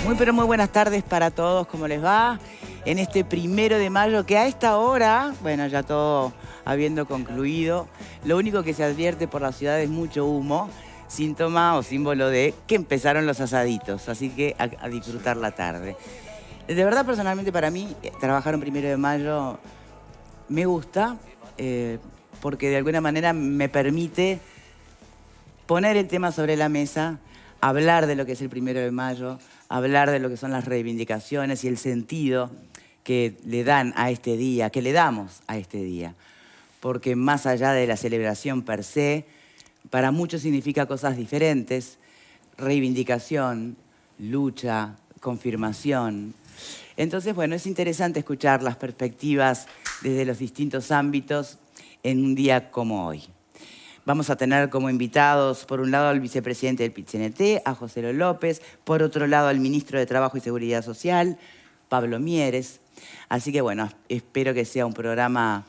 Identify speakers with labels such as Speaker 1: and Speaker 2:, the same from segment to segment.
Speaker 1: Muy pero muy buenas tardes para todos, ¿cómo les va? En este 1 de mayo que a esta hora, bueno, ya todo habiendo concluido, lo único que se advierte por la ciudad es mucho humo, síntoma o símbolo de que empezaron los asaditos, así que a disfrutar la tarde. De verdad, personalmente para mí, trabajar un 1 de mayo me gusta, porque de alguna manera me permite poner el tema sobre la mesa, hablar de lo que es el 1 de mayo, hablar de lo que son las reivindicaciones y el sentido que le dan a este día, que le damos a este día. Porque más allá de la celebración per se, para muchos significa cosas diferentes: reivindicación, lucha, confirmación. Entonces, bueno, es interesante escuchar las perspectivas desde los distintos ámbitos en un día como hoy. Vamos a tener como invitados, por un lado, al vicepresidente del PIT-CNT, a José López, por otro lado, al ministro de Trabajo y Seguridad Social, Pablo Mieres. Así que, bueno, espero que sea un programa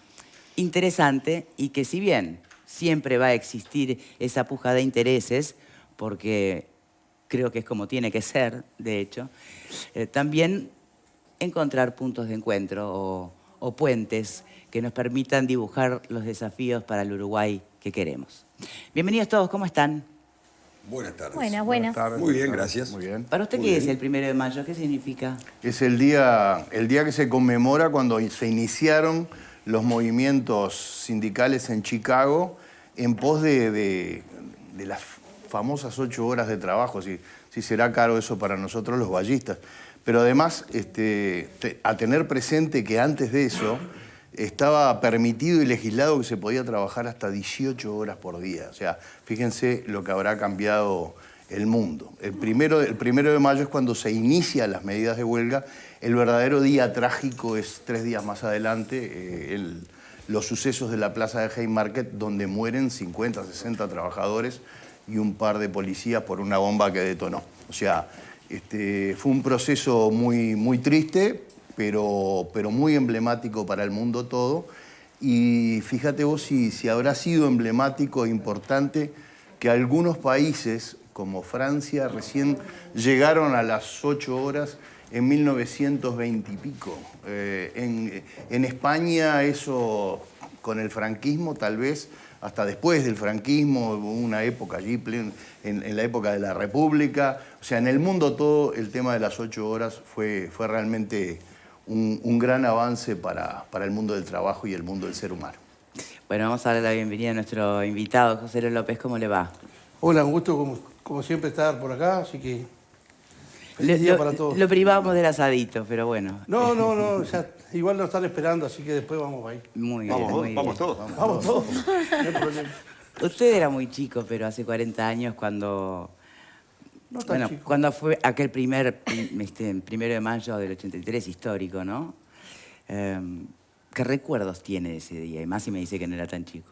Speaker 1: interesante y que, si bien siempre va a existir esa puja de intereses, porque creo que es como tiene que ser, de hecho, también encontrar puntos de encuentro o puentes que nos permitan dibujar los desafíos para el Uruguay que queremos. Bienvenidos todos, ¿cómo están?
Speaker 2: Buenas tardes.
Speaker 3: Buenas.
Speaker 2: Tardes. Muy bien, gracias.
Speaker 4: Muy bien.
Speaker 1: ¿Para usted qué es el 1 de mayo? ¿Qué significa?
Speaker 4: Es el día que se conmemora cuando se iniciaron los movimientos sindicales en Chicago en pos de las famosas 8 horas de trabajo. Si será caro eso para nosotros los ballistas. Pero además, a tener presente que antes de eso estaba permitido y legislado que se podía trabajar hasta 18 horas por día. O sea, fíjense lo que habrá cambiado el mundo. El primero de mayo es cuando se inician las medidas de huelga. El verdadero día trágico es 3 días más adelante, los sucesos de la plaza de Haymarket, donde mueren 50, 60 trabajadores y un par de policías por una bomba que detonó. O sea, fue un proceso muy, muy triste, pero muy emblemático para el mundo todo. Y fíjate vos si habrá sido emblemático e importante que algunos países, como Francia, recién llegaron a las 8 horas en 1920 y pico. En España eso, con el franquismo, tal vez hasta después del franquismo, hubo una época allí, en la época de la República. O sea, en el mundo todo el tema de las 8 horas fue realmente un gran avance para el mundo del trabajo y el mundo del ser humano.
Speaker 1: Bueno, vamos a darle la bienvenida a nuestro invitado, José López. ¿Cómo le va?
Speaker 5: Hola, un gusto como siempre estar por acá, así que feliz día para todos.
Speaker 1: Lo privamos del asadito, pero bueno.
Speaker 5: No, ya, igual nos están esperando, así que después vamos a ir.
Speaker 1: Muy bien.
Speaker 2: Vamos todos.
Speaker 5: Vamos todos, no hay problema.
Speaker 1: Usted era muy chico, pero hace 40 años cuando...
Speaker 5: No tan chico.
Speaker 1: Cuando fue aquel 1 de mayo del 83, histórico, ¿no? ¿Qué recuerdos tiene de ese día? Y más si me dice que no era tan chico.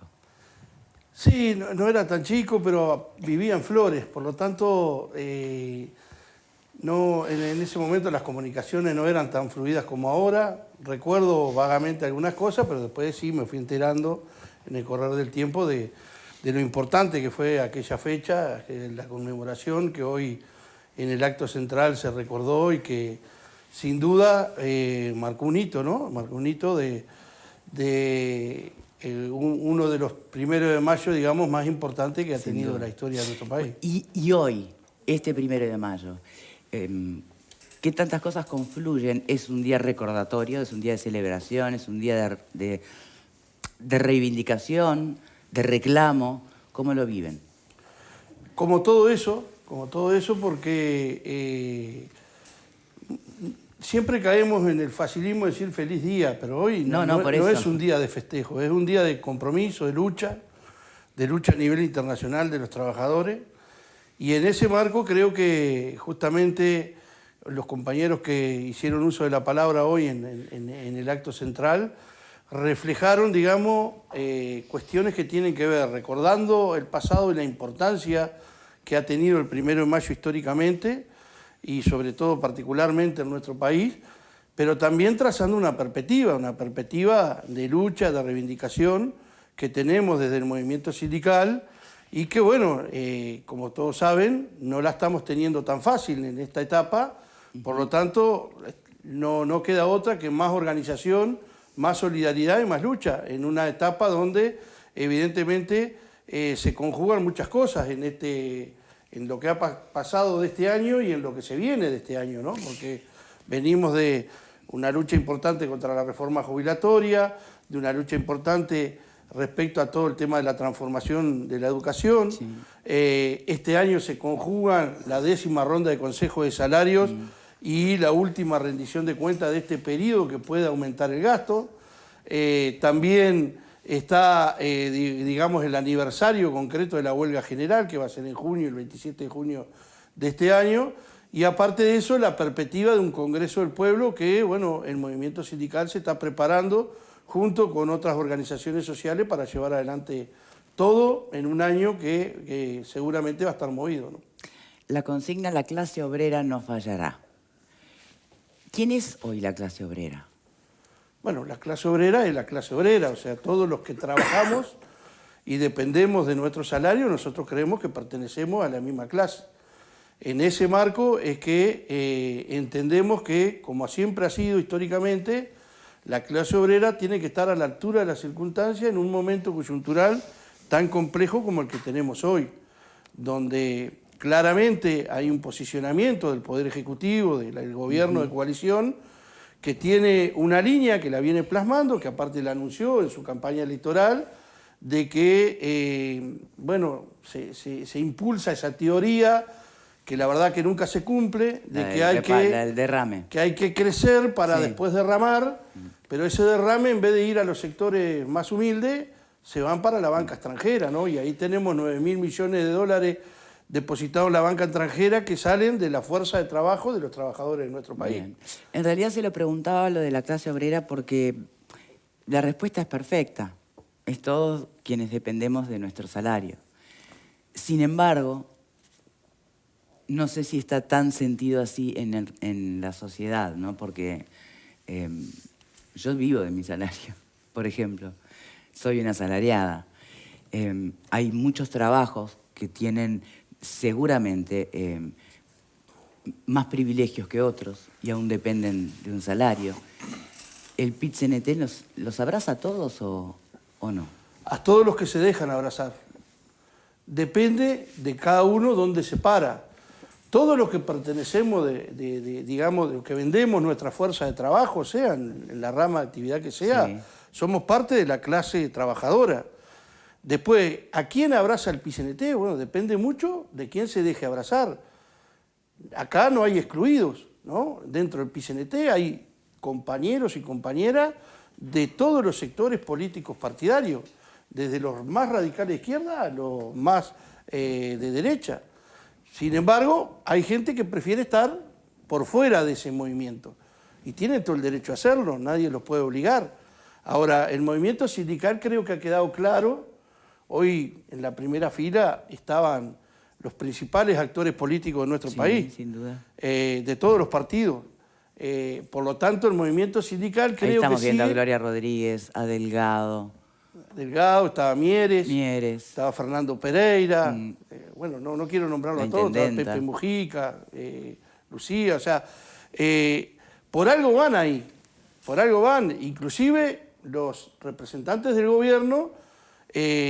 Speaker 5: Sí, no era tan chico, pero vivía en Flores, por lo tanto, no, en ese momento las comunicaciones no eran tan fluidas como ahora. Recuerdo vagamente algunas cosas, pero después sí me fui enterando en el correr del tiempo de lo importante que fue aquella fecha, la conmemoración que hoy en el acto central se recordó y que sin duda marcó un hito, ¿no? Marcó un hito de uno de los 1 de mayo, digamos, más importantes que ha tenido la historia de nuestro país.
Speaker 1: Y hoy, este 1 de mayo, ¿qué tantas cosas confluyen? Es un día recordatorio, es un día de celebración, es un día de reivindicación, de reclamo. ¿Cómo lo viven?
Speaker 5: Como todo eso, porque siempre caemos en el facilismo de decir feliz día, pero hoy no es un día de festejo, es un día de compromiso, de lucha a nivel internacional de los trabajadores. Y en ese marco creo que justamente los compañeros que hicieron uso de la palabra hoy en el acto central reflejaron, digamos, cuestiones que tienen que ver, recordando el pasado y la importancia que ha tenido el 1 de mayo históricamente y sobre todo particularmente en nuestro país, pero también trazando una perspectiva de lucha, de reivindicación que tenemos desde el movimiento sindical y que, bueno, como todos saben, no la estamos teniendo tan fácil en esta etapa Por lo tanto, no queda otra que más organización, más solidaridad y más lucha, en una etapa donde evidentemente se conjugan muchas cosas en lo que ha pasado de este año y en lo que se viene de este año, ¿no? Porque venimos de una lucha importante contra la reforma jubilatoria, de una lucha importante respecto a todo el tema de la transformación de la educación. Sí. Este año se conjugan la 10ª ronda de Consejo de Salarios y la última rendición de cuentas de este periodo que puede aumentar el gasto. También está, digamos, el aniversario concreto de la huelga general, que va a ser en junio, el 27 de junio de este año. Y aparte de eso, la perspectiva de un Congreso del Pueblo que, bueno, el movimiento sindical se está preparando junto con otras organizaciones sociales para llevar adelante todo en un año que seguramente va a estar movido, ¿no?
Speaker 1: La consigna "la clase obrera no fallará". ¿Quién es hoy la clase obrera?
Speaker 5: Bueno, la clase obrera es la clase obrera, o sea, todos los que trabajamos y dependemos de nuestro salario, nosotros creemos que pertenecemos a la misma clase. En ese marco es que entendemos que, como siempre ha sido históricamente, la clase obrera tiene que estar a la altura de las circunstancias en un momento coyuntural tan complejo como el que tenemos hoy, donde claramente hay un posicionamiento del Poder Ejecutivo, del gobierno de coalición, que tiene una línea que la viene plasmando, que aparte la anunció en su campaña electoral, de que bueno, se impulsa esa teoría que la verdad que nunca se cumple, de que hay que crecer para después derramar, pero ese derrame, en vez de ir a los sectores más humildes, se van para la banca extranjera, ¿no? Y ahí tenemos 9.000 millones de dólares depositados en la banca extranjera que salen de la fuerza de trabajo de los trabajadores de nuestro país.
Speaker 1: Bien. En realidad se lo preguntaba lo de la clase obrera porque la respuesta es perfecta. Es todos quienes dependemos de nuestro salario. Sin embargo, no sé si está tan sentido así en la sociedad, ¿no? Porque yo vivo de mi salario, por ejemplo. Soy una asalariada. Hay muchos trabajos que tienen seguramente más privilegios que otros y aún dependen de un salario. ¿El PIT-CNT los abraza a todos o no?
Speaker 5: A todos los que se dejan abrazar. Depende de cada uno dónde se para. Todos los que pertenecemos, digamos, de lo que vendemos nuestra fuerza de trabajo, sea en la rama de actividad que sea, sí, somos parte de la clase trabajadora. Después, ¿a quién abraza el PIT-CNT? Bueno, depende mucho de quién se deje abrazar. Acá no hay excluidos, ¿no? Dentro del PIT-CNT hay compañeros y compañeras de todos los sectores políticos partidarios, desde los más radicales de izquierda a los más de derecha. Sin embargo, hay gente que prefiere estar por fuera de ese movimiento y tienen todo el derecho a hacerlo, nadie los puede obligar. Ahora, el movimiento sindical creo que ha quedado claro. Hoy en la primera fila estaban los principales actores políticos de nuestro país,
Speaker 1: sin duda,
Speaker 5: de todos los partidos. Por lo tanto, el movimiento sindical creo que sí.
Speaker 1: Ahí estamos viendo a Gloria Rodríguez, a Delgado.
Speaker 5: Delgado, estaba Mieres,
Speaker 1: estaba
Speaker 5: Fernando Pereira, bueno, no quiero nombrarlo a todos, estaba Pepe Mujica, Lucía, o sea, por algo van ahí, por algo van, inclusive los representantes del gobierno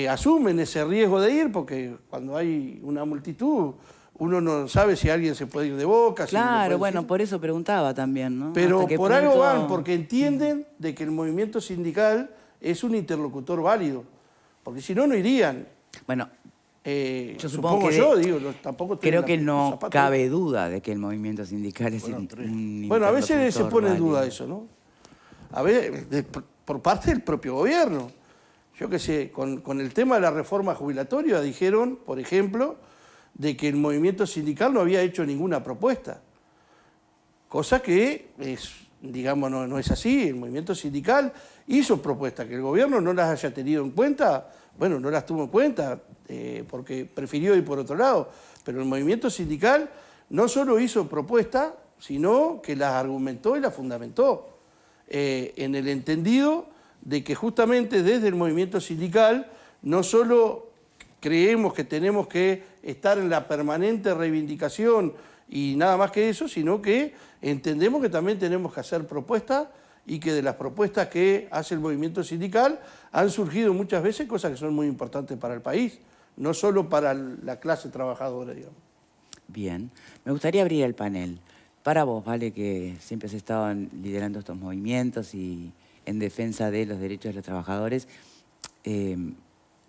Speaker 5: asumen ese riesgo de ir, porque cuando hay una multitud, uno no sabe si alguien se puede ir de boca.
Speaker 1: Claro, bueno, por eso preguntaba también, ¿no?
Speaker 5: Pero por algo van, porque entienden de que el movimiento sindical es un interlocutor válido, porque si no, no irían.
Speaker 1: Bueno, yo supongo que
Speaker 5: tampoco
Speaker 1: creo que no cabe duda de que el movimiento sindical es un
Speaker 5: bueno, a veces se pone en duda eso, ¿no? A veces, por parte del propio gobierno. Yo qué sé, con el tema de la reforma jubilatoria dijeron, por ejemplo, de que el movimiento sindical no había hecho ninguna propuesta. Cosa que digamos, no es así. El movimiento sindical hizo propuestas, que el gobierno no las haya tenido en cuenta, bueno, no las tuvo en cuenta porque prefirió ir por otro lado, pero el movimiento sindical no solo hizo propuestas, sino que las argumentó y las fundamentó, en el entendido de que justamente desde el movimiento sindical no solo creemos que tenemos que estar en la permanente reivindicación y nada más que eso, sino que entendemos que también tenemos que hacer propuestas y que de las propuestas que hace el movimiento sindical han surgido muchas veces cosas que son muy importantes para el país, no solo para la clase trabajadora, digamos.
Speaker 1: Bien, me gustaría abrir el panel. Para vos, Vale, que siempre has estado liderando estos movimientos y en defensa de los derechos de los trabajadores,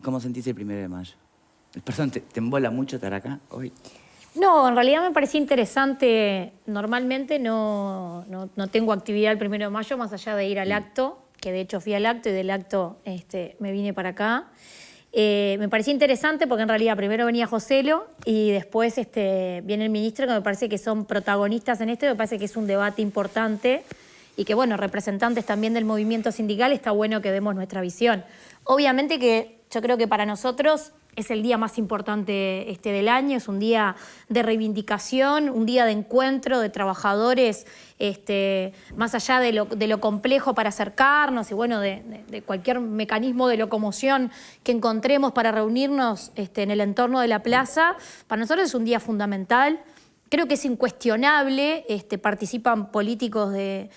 Speaker 1: ¿cómo sentís el 1 de mayo? Perdón, ¿te embola mucho estar acá hoy?
Speaker 3: No, en realidad me parecía interesante. Normalmente no tengo actividad el 1 de mayo más allá de ir al acto, que de hecho fui al acto y del acto me vine para acá. Me parecía interesante porque en realidad primero venía Joselo y después viene el ministro, que me parece que son protagonistas en esto, me parece que es un debate importante y que, bueno, representantes también del movimiento sindical, está bueno que demos nuestra visión. Obviamente que yo creo que para nosotros es el día más importante del año, es un día de reivindicación, un día de encuentro de trabajadores, más allá de lo complejo para acercarnos y bueno, de cualquier mecanismo de locomoción que encontremos para reunirnos en el entorno de la plaza. Para nosotros es un día fundamental. Creo que es incuestionable, participan políticos de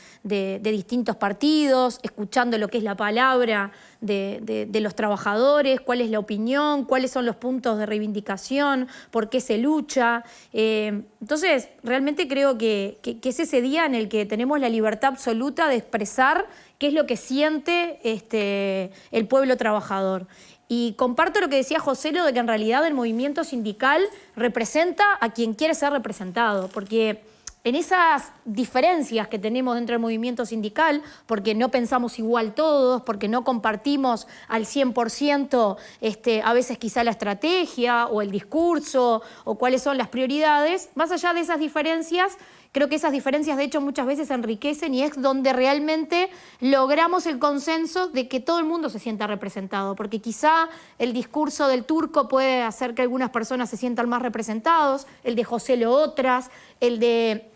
Speaker 3: distintos partidos, escuchando lo que es la palabra de los trabajadores, cuál es la opinión, cuáles son los puntos de reivindicación, por qué se lucha. Entonces, realmente creo que es ese día en el que tenemos la libertad absoluta de expresar qué es lo que siente el pueblo trabajador. Y comparto lo que decía Joselo de que en realidad el movimiento sindical representa a quien quiere ser representado, porque en esas diferencias que tenemos dentro del movimiento sindical, porque no pensamos igual todos, porque no compartimos al 100% a veces quizá la estrategia o el discurso o cuáles son las prioridades, más allá de esas diferencias, creo que esas diferencias de hecho muchas veces enriquecen y es donde realmente logramos el consenso de que todo el mundo se sienta representado, porque quizá el discurso del Turco puede hacer que algunas personas se sientan más representados, el de Joselo otras, el de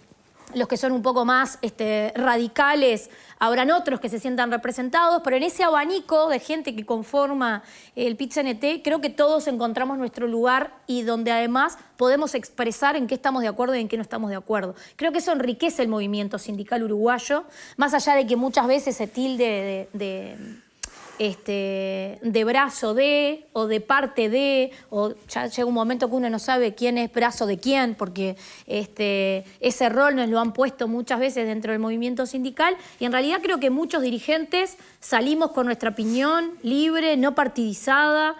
Speaker 3: los que son un poco más radicales, habrán otros que se sientan representados, pero en ese abanico de gente que conforma el PIT-CNT, creo que todos encontramos nuestro lugar y donde además podemos expresar en qué estamos de acuerdo y en qué no estamos de acuerdo. Creo que eso enriquece el movimiento sindical uruguayo, más allá de que muchas veces se tilde de brazo de, o de parte de, o ya llega un momento que uno no sabe quién es brazo de quién, porque ese rol nos lo han puesto muchas veces dentro del movimiento sindical, y en realidad creo que muchos dirigentes salimos con nuestra opinión libre, no partidizada,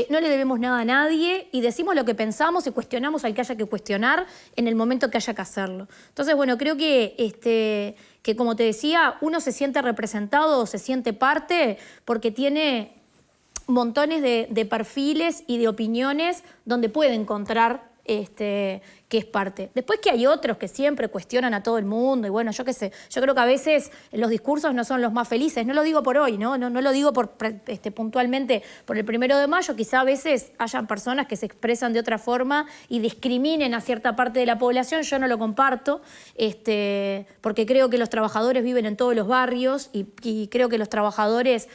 Speaker 3: no le debemos nada a nadie, y decimos lo que pensamos y cuestionamos al que haya que cuestionar en el momento que haya que hacerlo. Entonces, bueno, creo que como te decía, uno se siente representado o se siente parte porque tiene montones de perfiles y de opiniones donde puede encontrar que es parte. Después que hay otros que siempre cuestionan a todo el mundo y bueno, yo qué sé, yo creo que a veces los discursos no son los más felices, no lo digo por hoy, no lo digo puntualmente por el 1 de mayo, quizá a veces hayan personas que se expresan de otra forma y discriminen a cierta parte de la población, yo no lo comparto, porque creo que los trabajadores viven en todos los barrios y creo que los trabajadores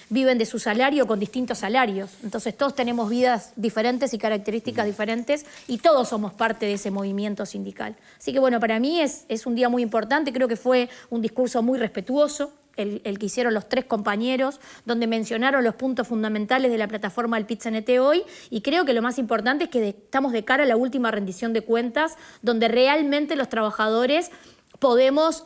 Speaker 3: viven de su salario con distintos salarios, entonces todos tenemos vidas diferentes y características diferentes y todos somos parte de ese movimiento sindical. Así que bueno, para mí es un día muy importante, creo que fue un discurso muy respetuoso, el que hicieron los 3 compañeros, donde mencionaron los puntos fundamentales de la plataforma del PIT-CNT hoy, y creo que lo más importante es que estamos de cara a la última rendición de cuentas, donde realmente los trabajadores podemos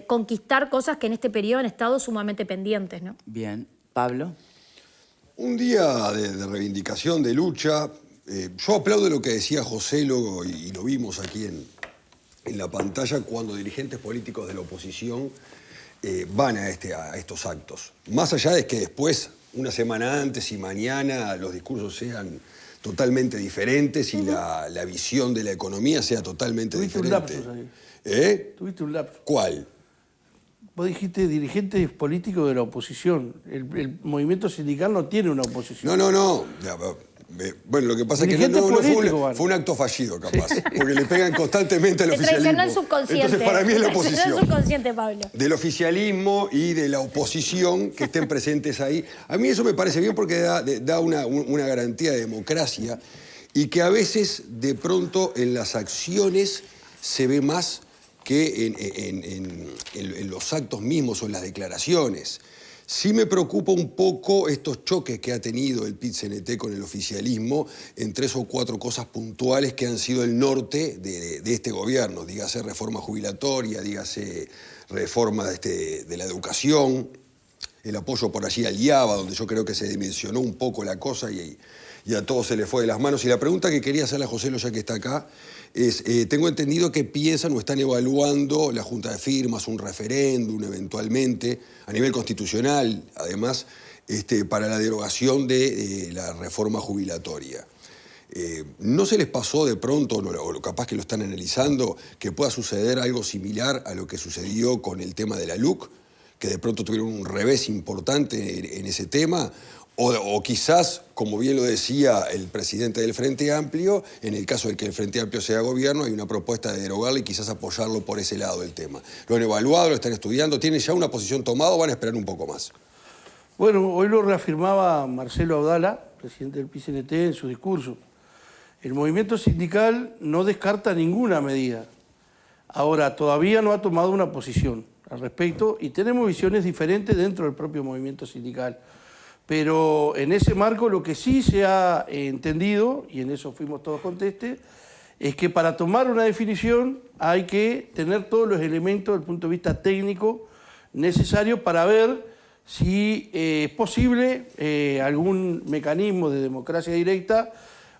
Speaker 3: conquistar cosas que en este periodo han estado sumamente pendientes, ¿no?
Speaker 1: Bien. Pablo.
Speaker 2: Un día de reivindicación, de lucha. Yo aplaudo lo que decía Joselo y lo vimos aquí en la pantalla cuando dirigentes políticos de la oposición van a estos actos. Más allá de que después, una semana antes y mañana, los discursos sean totalmente diferentes y la visión de la economía sea totalmente diferente.
Speaker 5: Tuviste un lapsus ahí. Tuviste un lapsus.
Speaker 2: ¿Cuál?
Speaker 5: Vos dijiste dirigentes políticos de la oposición. El movimiento sindical no tiene una oposición.
Speaker 2: No. Bueno, lo que pasa es que no fue un acto fallido, capaz, porque le pegan constantemente al oficialismo.
Speaker 3: Traicionó el subconsciente.
Speaker 2: Entonces, para mí es la oposición.
Speaker 3: Traicionó el subconsciente, Pablo.
Speaker 2: Del oficialismo y de la oposición que estén presentes ahí. A mí eso me parece bien porque da una garantía de democracia y que a veces de pronto en las acciones se ve más que en los actos mismos o en las declaraciones. Sí me preocupa un poco estos choques que ha tenido el PIT-CNT con el oficialismo en 3 o 4 cosas puntuales que han sido el norte de este gobierno. Dígase reforma jubilatoria, dígase reforma de la educación, el apoyo por allí al IABA, donde yo creo que se dimensionó un poco la cosa y a todos se le fue de las manos. Y la pregunta que quería hacerle a José Lo, ya que está acá, es, tengo entendido que piensan o están evaluando la Junta de Firmas, un referéndum eventualmente, a nivel constitucional, además, para la derogación de la reforma jubilatoria. ¿No se les pasó de pronto, o capaz que lo están analizando, que pueda suceder algo similar a lo que sucedió con el tema de la LUC, que de pronto tuvieron un revés importante en ese tema? O quizás, como bien lo decía el presidente del Frente Amplio, en el caso de que el Frente Amplio sea gobierno, hay una propuesta de derogarlo y quizás apoyarlo por ese lado del tema. ¿Lo han evaluado, lo están estudiando? ¿Tienen ya una posición tomada o van a esperar un poco más?
Speaker 5: Bueno, hoy lo reafirmaba Marcelo Abdala, presidente del PIT-CNT, en su discurso. El movimiento sindical no descarta ninguna medida. Ahora, todavía no ha tomado una posición al respecto y tenemos visiones diferentes dentro del propio movimiento sindical. Pero en ese marco lo que sí se ha entendido, y en eso fuimos todos contestes, es que para tomar una definición hay que tener todos los elementos desde el punto de vista técnico necesarios para ver si es posible algún mecanismo de democracia directa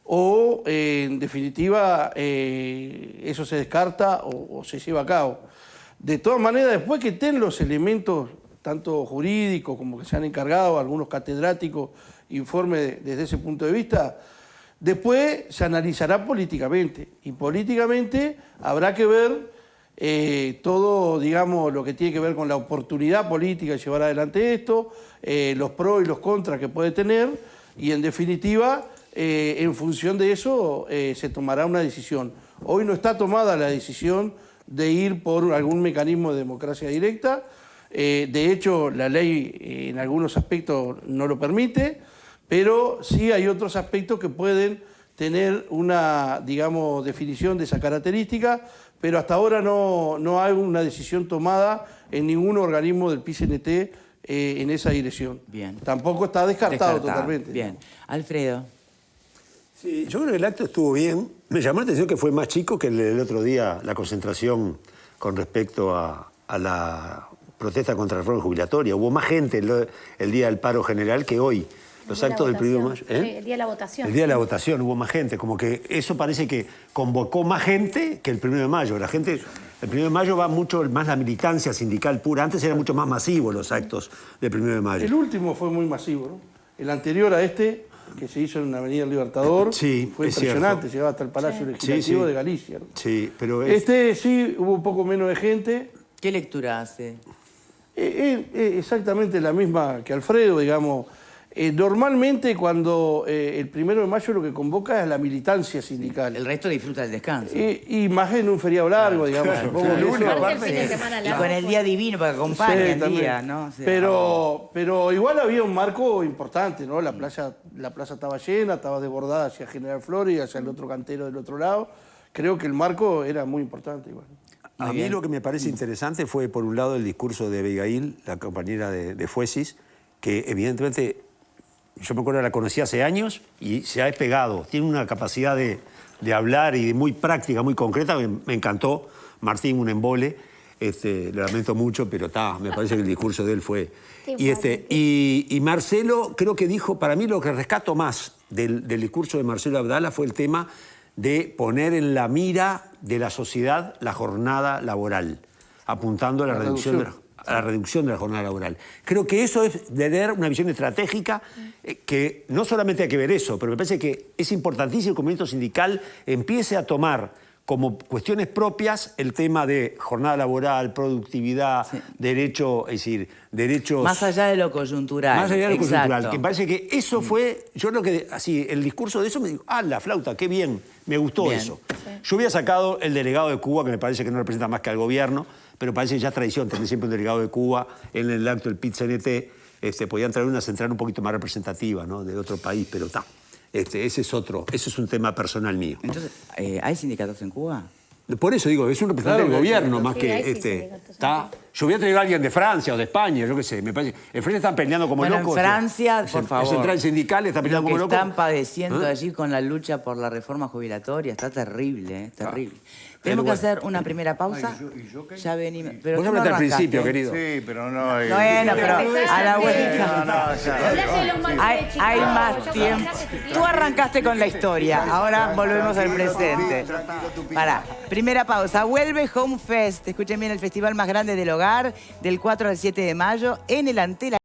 Speaker 5: o, en definitiva, eso se descarta o se lleva a cabo. De todas maneras, después que estén los elementos tanto jurídicos como que se han encargado, algunos catedráticos, informes desde ese punto de vista, después se analizará políticamente. Y políticamente habrá que ver todo, digamos, lo que tiene que ver con la oportunidad política de llevar adelante esto, los pros y los contras que puede tener, y en definitiva, en función de eso, se tomará una decisión. Hoy no está tomada la decisión de ir por algún mecanismo de democracia directa. De hecho, la ley en algunos aspectos no lo permite, pero sí hay otros aspectos que pueden tener una, digamos, definición de esa característica, pero hasta ahora no hay una decisión tomada en ningún organismo del PIT-CNT en esa dirección.
Speaker 1: Bien.
Speaker 5: Tampoco está descartado totalmente.
Speaker 1: Bien. Alfredo.
Speaker 6: Sí, yo creo que el acto estuvo bien. Me llamó la atención que fue más chico que el otro día, la concentración con respecto a la protesta contra la reforma jubilatoria. Hubo más gente el día del paro general que hoy. Los actos del 1 de mayo.
Speaker 3: Sí, el día de la votación.
Speaker 6: El día de la votación hubo más gente. Como que eso parece que convocó más gente que el 1 de mayo. La gente, el 1 de mayo va mucho más la militancia sindical pura. Antes eran mucho más masivos los actos del 1 de mayo.
Speaker 5: El último fue muy masivo, ¿no? El anterior a este, que se hizo en la Avenida Libertador,
Speaker 6: sí,
Speaker 5: fue impresionante, llegaba hasta el Palacio Legislativo de Galicia, ¿no?
Speaker 6: Sí, pero
Speaker 5: este sí hubo un poco menos de gente.
Speaker 1: ¿Qué lectura hace?
Speaker 5: Exactamente la misma que Alfredo, digamos. Normalmente cuando el 1 de mayo lo que convoca es la militancia sindical.
Speaker 1: El resto disfruta el descanso.
Speaker 5: Y más en un feriado largo, digamos. Supongo que
Speaker 1: y con el día divino para que acompañe el día, ¿no? O sea,
Speaker 5: pero igual había un marco importante, ¿no? La plaza estaba llena, estaba desbordada hacia General Flores y hacia el otro cantero del otro lado. Creo que el marco era muy importante igual.
Speaker 6: A mí lo que me parece interesante fue, por un lado, el discurso de Abigail, la compañera de Fuesis, que evidentemente, yo me acuerdo que la conocí hace años y se ha despegado. Tiene una capacidad de hablar y muy práctica, muy concreta. Me encantó. Martín, un embole. Lo lamento mucho, pero me parece que el discurso de él fue... Y Marcelo, creo que dijo, para mí lo que rescato más del discurso de Marcelo Abdala fue el tema de poner en la mira de la sociedad la jornada laboral, apuntando a la reducción de la jornada laboral. Creo que eso es tener una visión estratégica que no solamente hay que ver eso, pero me parece que es importantísimo que el movimiento sindical empiece a tomar como cuestiones propias el tema de jornada laboral, productividad, derecho, es decir, derechos...
Speaker 1: Más allá de lo coyuntural.
Speaker 6: Más allá de lo coyuntural. Que me parece que eso fue... Yo creo que así, el discurso de eso me dijo, la flauta, qué bien, me gustó eso. Sí. Yo hubiera sacado el delegado de Cuba, que me parece que no representa más que al gobierno, pero parece ya tradición tener siempre un delegado de Cuba en el acto del PIT-CNT. Podían traer una central un poquito más representativa, ¿no?, de otro país, pero está. ese es un tema personal mío.
Speaker 1: Entonces, ¿hay sindicatos en Cuba?
Speaker 6: Por eso digo, es un representante del gobierno más
Speaker 3: Sí,
Speaker 6: que
Speaker 3: hay sindicatos.
Speaker 6: está. Yo voy a traer a alguien de Francia o de España, yo qué sé, me parece. En Francia están peleando como
Speaker 1: Bueno,
Speaker 6: locos.
Speaker 1: en Francia,
Speaker 6: es,
Speaker 1: por favor.
Speaker 6: Es central sindical, está peleando
Speaker 1: Lo que
Speaker 6: como locos.
Speaker 1: están padeciendo allí con la lucha por la reforma jubilatoria está terrible, terrible. Tenemos que hacer una primera pausa.
Speaker 4: ¿y yo qué?
Speaker 1: Ya venimos. Pero
Speaker 6: Vos
Speaker 1: tú no
Speaker 6: hablaste al
Speaker 1: arrancaste.
Speaker 6: principio, querido.
Speaker 4: Sí, pero no...
Speaker 1: Bueno, pero a la vuelta.
Speaker 3: Hablaste de los maltrechos.
Speaker 1: Hay más tiempo. Tú arrancaste con la historia, ahora volvemos al presente. Pará, primera pausa. Vuelve Home Fest. Escuchen bien, el festival más grande del hogar, del 4 al 7 de mayo, en el Antel.